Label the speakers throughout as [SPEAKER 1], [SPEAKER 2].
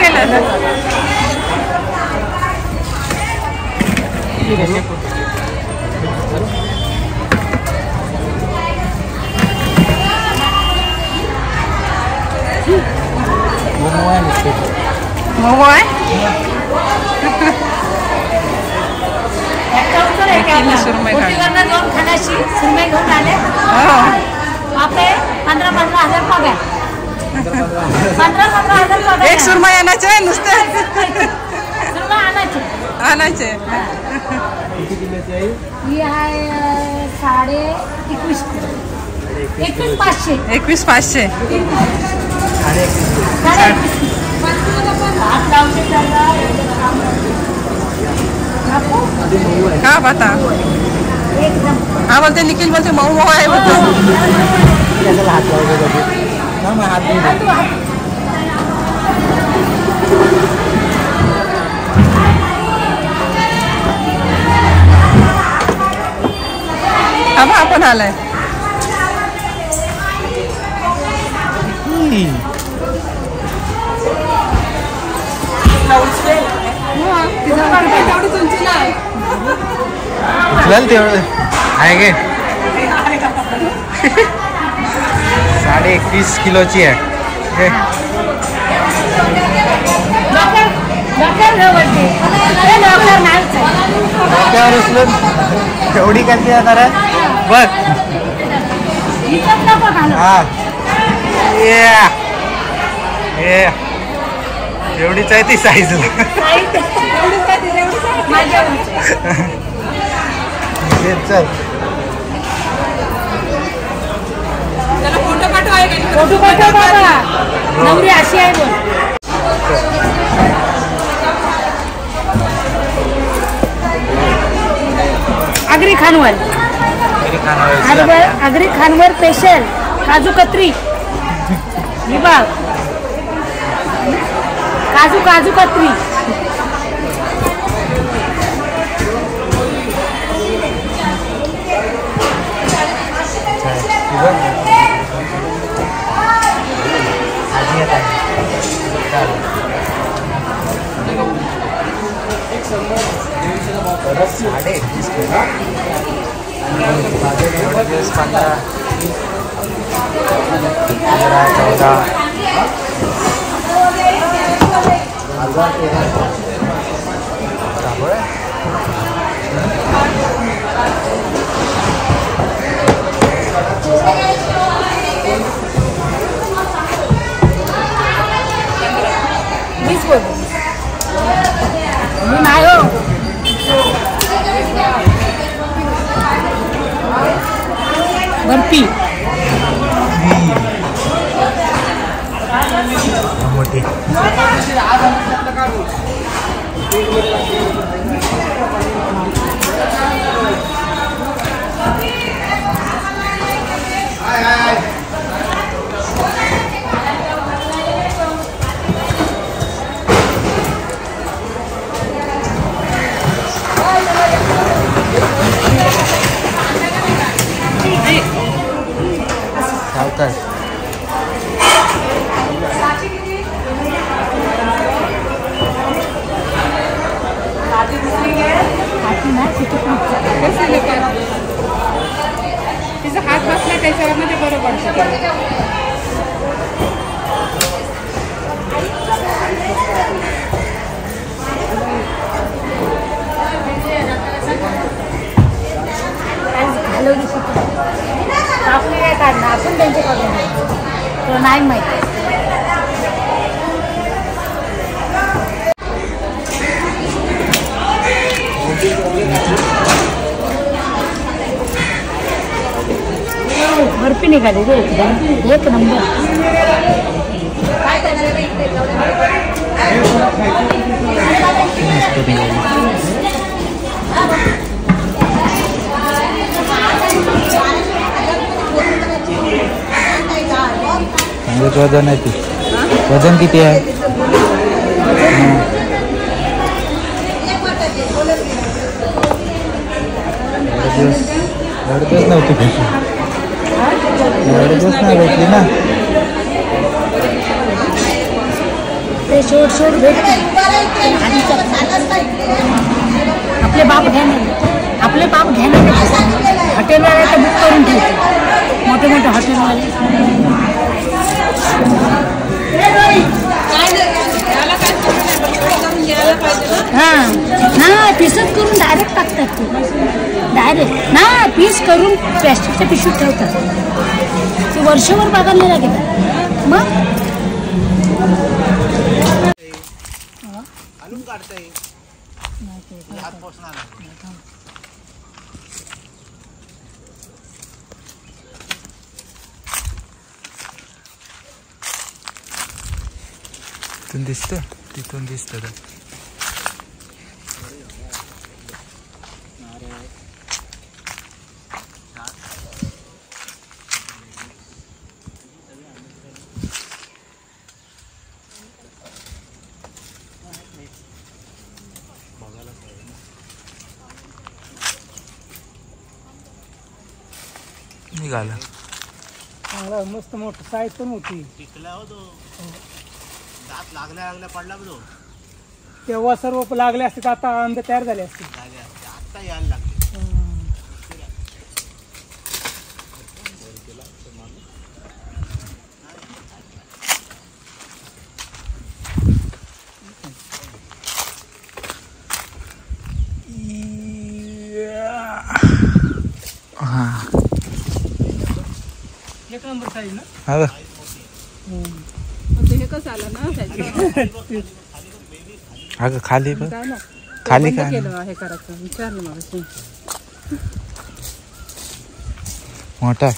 [SPEAKER 1] केलं मोमो आहे सुरमई
[SPEAKER 2] जाऊन खाण्याशी सुरमई घेऊन आले. आपले 15,000 पगार. 15,000 पगार.
[SPEAKER 1] एक सुरमई आणायचे नुसते
[SPEAKER 2] सुरमई
[SPEAKER 1] आणायचे.
[SPEAKER 2] ही आहे 21,500.
[SPEAKER 1] 21,500. का बता हा बोलते निखिल बोलते मऊ मऊ आहे बोलतो. अब आपण आलाय
[SPEAKER 3] तेवढं आहे गे 21.5 किलोची आहे. एवढी करते जाणार आहे बघ. हा एवढीच आहे ती साईज. चल
[SPEAKER 2] फोटो पाठव बाबा. नवरी अशी आहे बोल. आगरी खानवर आगरी खानवर स्पेशल काजू कतरी विभाग. काजू कतरी बर्फी
[SPEAKER 3] मोठी
[SPEAKER 1] तिचा हात बसला त्याच्यावर बरोबर.
[SPEAKER 2] आपण काय काढणार आपण त्यांच्याकडून नाही माहिती. बर्फी निघाली रे एक नंबर.
[SPEAKER 3] वजन आहे ती. वजन किती आहे? एवढे दिवस नव्हती भेटली. एवढे दिवस नाही भेटली ना.
[SPEAKER 2] ते सोड भेटते आपले बाप घेणार हॉटेलवाले तर बुक करून ठेवते मोठे हॉटेलवाले ना पीसच करून डायरेक्ट टाकतात ते डायरेक्ट ना पीस करून प्लॅस्टिकच्या पिशवीत ठेवतात ते वर्षभर बघायला लागेल मग
[SPEAKER 3] तिथून दिसतं निघाला
[SPEAKER 4] चांगला मस्त मोठं साईज पण होती
[SPEAKER 5] टिकला हो तो दात लागल्या पडला बघ
[SPEAKER 4] तेव्हा सर्व लागले असते तर आता आंबे तयार झाले असते
[SPEAKER 5] आता यायला लागले
[SPEAKER 4] एक नंबर साईज ना
[SPEAKER 1] हे कसं आलं ना
[SPEAKER 3] अगं खाली बघ
[SPEAKER 1] काय ना
[SPEAKER 3] खाली
[SPEAKER 1] बंद
[SPEAKER 3] काय
[SPEAKER 1] केलं हे करायचं विचारलं मला
[SPEAKER 3] मोठा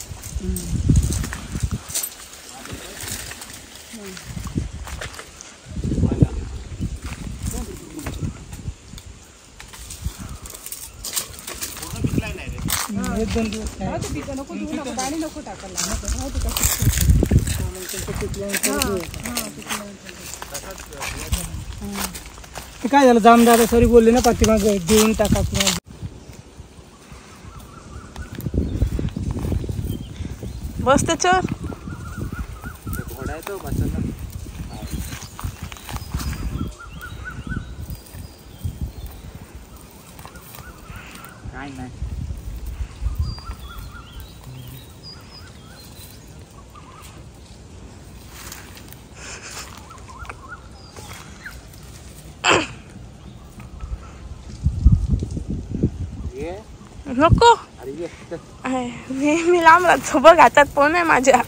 [SPEAKER 4] एक दोन दिवस
[SPEAKER 1] पाणी नको टाकायला
[SPEAKER 4] ते काय झालं जामदादा सॉरी बोलले ना पाठीमाग देऊन टाका किंवा
[SPEAKER 1] बस त्याच्यावर
[SPEAKER 5] घोडा आहे तो बसायला काय नाही
[SPEAKER 1] नको मी लांब राहतो बघ हातात फोन आहे माझ्या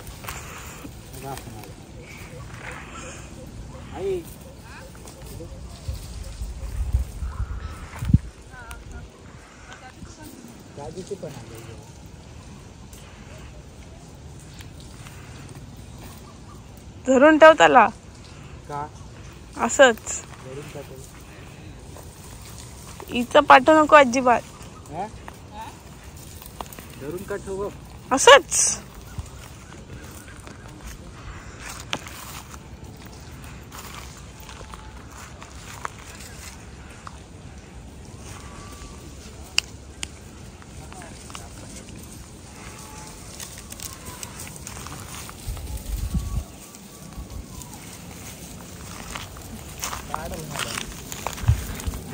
[SPEAKER 1] धरून ठेव त्याला असंच हिचं पाठवू नको अजिबात
[SPEAKER 5] धरून का ठेव
[SPEAKER 1] असंच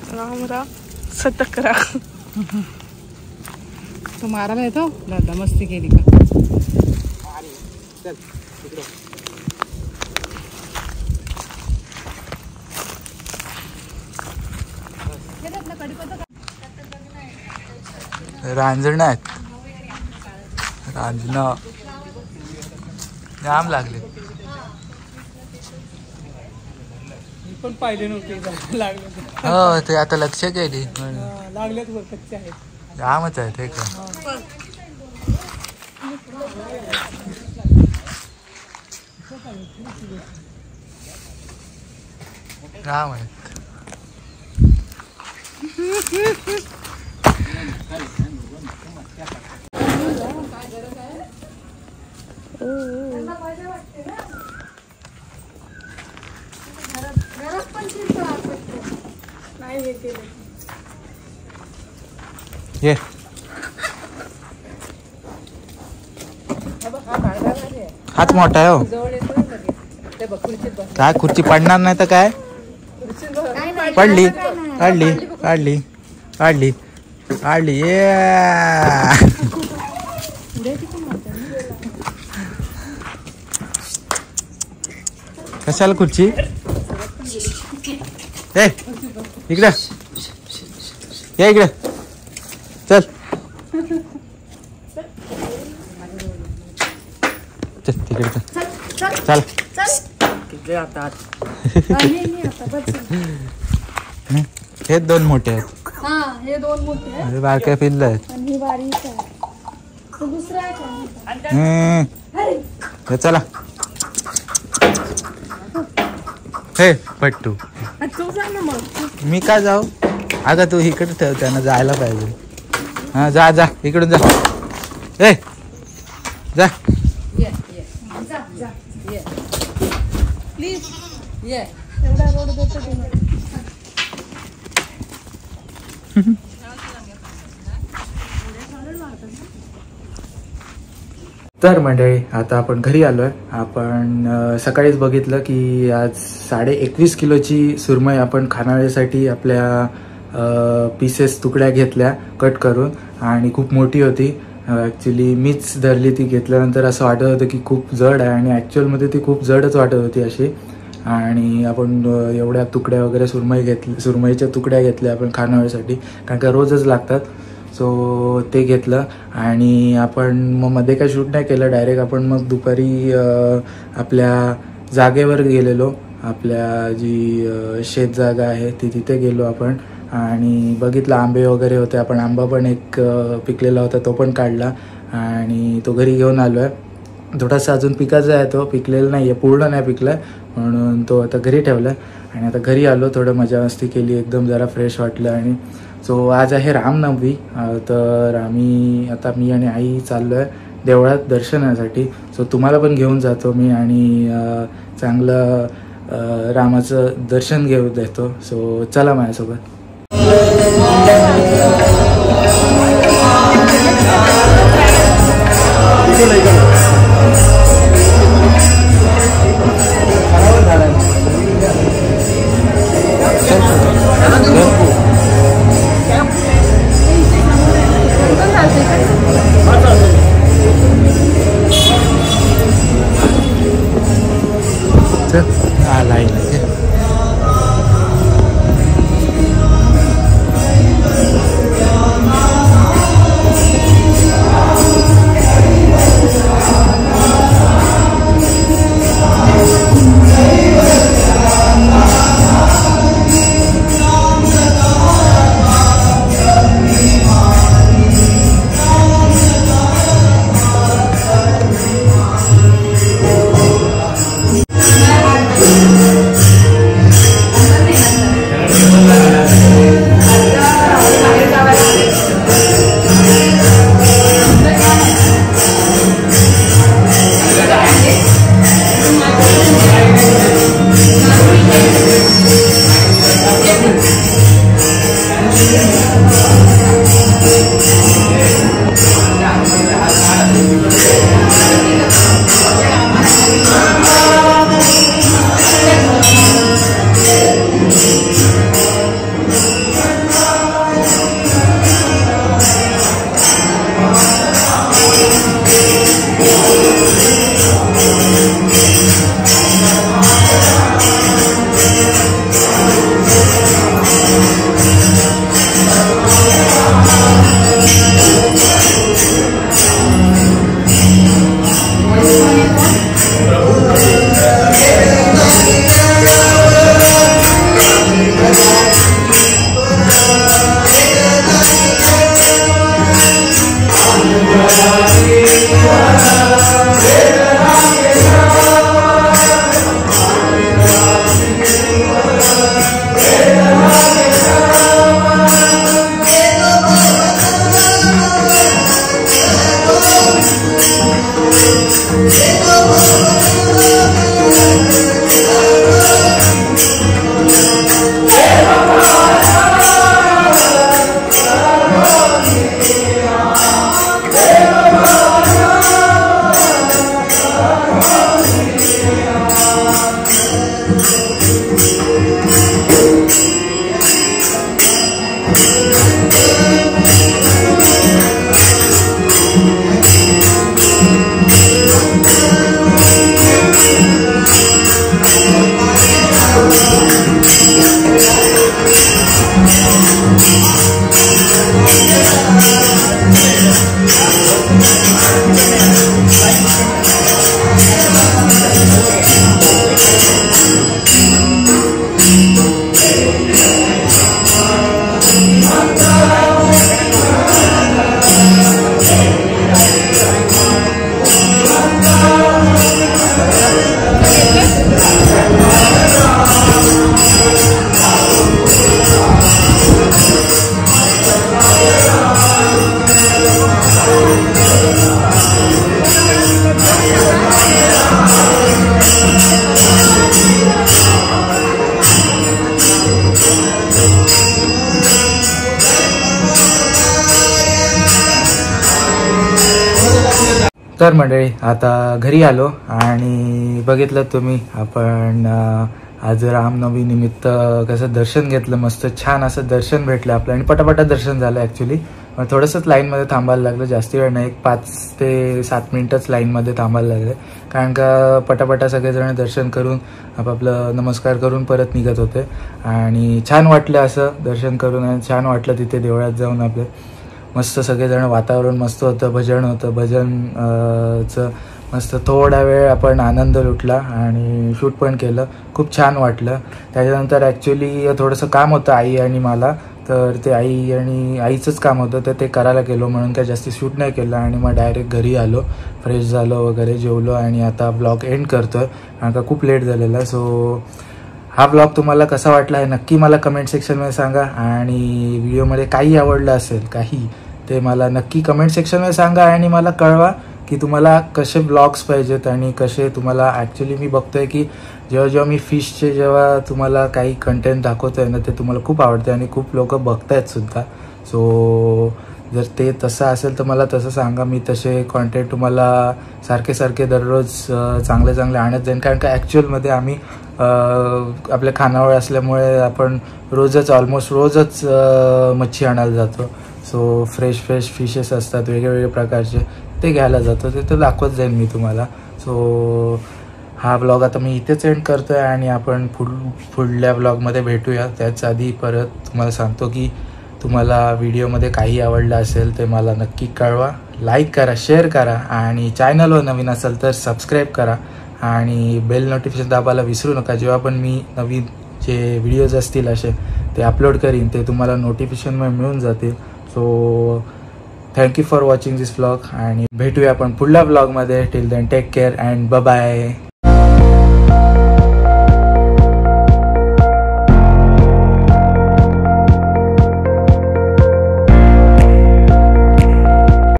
[SPEAKER 1] राम राम सतक राम तो मारायला येतो दादा मस्ती केली का
[SPEAKER 5] चल
[SPEAKER 3] रांजण आहेत रांजण जाम लागले
[SPEAKER 4] पण पाहिले नव्हते लागले
[SPEAKER 3] हो ते आता लक्ष केली
[SPEAKER 4] लागलेच वर कच्चे आहेत
[SPEAKER 3] जामच आहे ते का जाम आहेत ये हाच मोठा आहे हो काय खुर्ची पडणार नाही तर काय पडली काढली काढली काढली काढली ये कशाला खुर्ची ए इकडे या इकडे चल चल तिकडे चल हे दोन मोठे आहेत
[SPEAKER 2] हे 2 मोठे आहेत
[SPEAKER 3] हे बारक्या पिल्लं आहेत
[SPEAKER 2] आणि ही बारीक आहे तो दुसरा आहे का?
[SPEAKER 3] हे चला हे पट्टू मी का जाऊ अगं तू इकडे ठेव त्यांना जायला पाहिजे हा जा जा इकडून जा ए जा
[SPEAKER 1] प्लीज ये
[SPEAKER 2] एवढा रोड देतो तुम्ही.
[SPEAKER 3] तर मंडळी आता आपण घरी आलोय. आपण सकाळीच बघितलं की आज 21.5 किलोची सुरमई आपण खानावळीसाठी आपल्या पीसेस तुकड्या घेतल्या कट करून आणि खूप मोठी होती. ॲक्च्युली मीच धरली ती. घेतल्यानंतर असं वाटत होतं की खूप जड आहे आणि ॲक्च्युअलमध्ये ती खूप जडच वाटत होती अशी. आणि आपण एवढ्या तुकड्या वगैरे सुरमईच्या तुकड्या घेतल्या आपण खानावळीसाठी कारण का रोजच लागतात. सो ते घेतलं आणि आपण मग मध्ये काय शूट नाही केलं. डायरेक्ट आपण मग दुपारी आपल्या जागेवर गेलेलो. आपल्या जी शेत जागा आहे तिथे गेलो आपण आणि बघितलं आंबे वगैरे होते. आपण आंबा पण एक पिकलेला होता तो पण काढला आणि तो घरी घेऊन आलो आहे. थोडासा अजून पिकाचा आहे तो पिकलेला नाही आहे पूर्ण नाही पिकला म्हणून तो आता घरी ठेवला आणि आता घरी आलो. थोडं मजा मस्ती केली एकदम जरा फ्रेश वाटलं. आणि सो आज आहे रामनवमी. तर मी आणि आई चाललो आहे देवळात दर्शनासाठी. सो तुम्हाला पण घेऊन जातो मी आणि चांगलं रामाचं दर्शन घेऊन देतो. सो चला माझ्यासोबत. लाईन तर मंडळी आता घरी आलो आणि बघितलं तुम्ही आपण आज रामनवमी निमित्त कसं दर्शन घेतलं, मस्त छान असं दर्शन भेटलं आपलं आणि पटापटा दर्शन झालं ॲक्च्युली. थोडंसंच लाईनमध्ये थांबायला लागलं, जास्ती वेळ नाही, 5 ते 7 मिनटंच लाईनमध्ये थांबायला लागले, कारण का पटापटा सगळेजण दर्शन करून आपापलं नमस्कार करून परत निघत होते. आणि छान वाटलं असं दर्शन करून आणि छान वाटलं तिथे देवळात जाऊन. आपले मस्त सगळेजण, वातावरण मस्त होतं, भजन होतं, भजनचं मस्त थोडा वेळ आपण आनंद लुटला आणि शूट पण केलं, खूप छान वाटलं. त्याच्यानंतर ॲक्च्युली थोडंसं काम होतं आई आणि मला, तर ते आईचंच काम होतं तर ते करायला गेलो, म्हणून काय जास्ती शूट नाही केलं आणि मग डायरेक्ट घरी आलो, फ्रेश झालो वगैरे, जेवलो आणि आता ब्लॉग एंड करतो आहे कारण का खूप लेट झालेला. सो हा ब्लॉग तुम्हाला कसा वाटला आहे नक्की मला कमेंट सेक्शनमध्ये सांगा आणि व्हिडिओमध्ये काही आवडलं असेल काही ते मला नक्की कमेंट सेक्शनमध्ये सांगा आणि मला कळवा की तुम्हाला कसे ब्लॉग्स पाहिजेत आणि कसे तुम्हाला. ॲक्च्युली मी बघतो आहे की जेव्हा मी फिशचे जेव्हा तुम्हाला काही कंटेंट दाखवतो आहे ना ते तुम्हाला खूप आवडते आणि खूप लोक बघत आहेत सुद्धा. सो जर ते तसं असेल तर मला तसं सांगा, मी तसे कॉन्टेंट तुम्हाला सारखे दररोज चांगले आणत जाईन, कारण का ॲक्च्युअलमध्ये आम्ही आपल्या खानावळ असल्यामुळे आपण ऑलमोस्ट रोजच मच्छी आणायला जातो. सो फ्रेश फिशेस असतात वेगवेगळे प्रकारचे, ते घ्यायला जातो, ते तर दाखवत जाईन मी तुम्हाला. सो हा ब्लॉग आता मी इथेच एंड करतो आहे आणि आपण पुढल्या ब्लॉगमध्ये भेटूया. त्याच आधी परत तुम्हाला सांगतो की तुम्हाला व्हिडिओमध्ये काही आवडलं असेल ते मला नक्की कळवा, लाईक करा, शेअर करा आणि चॅनलवर नवीन असेल तर सबस्क्राईब करा आणि बेल नोटिफिकेशन दाबायला विसरू नका. जेव्हा पण मी नवीन जे व्हिडिओज असतील असे ते अपलोड करीन ते तुम्हाला नोटिफिकेशनमध्ये मिळून जातील. So thank you for watching this vlog आणि भेटूया आपण पुढल्या व्लॉगमध्ये. Till then take care and bye bye.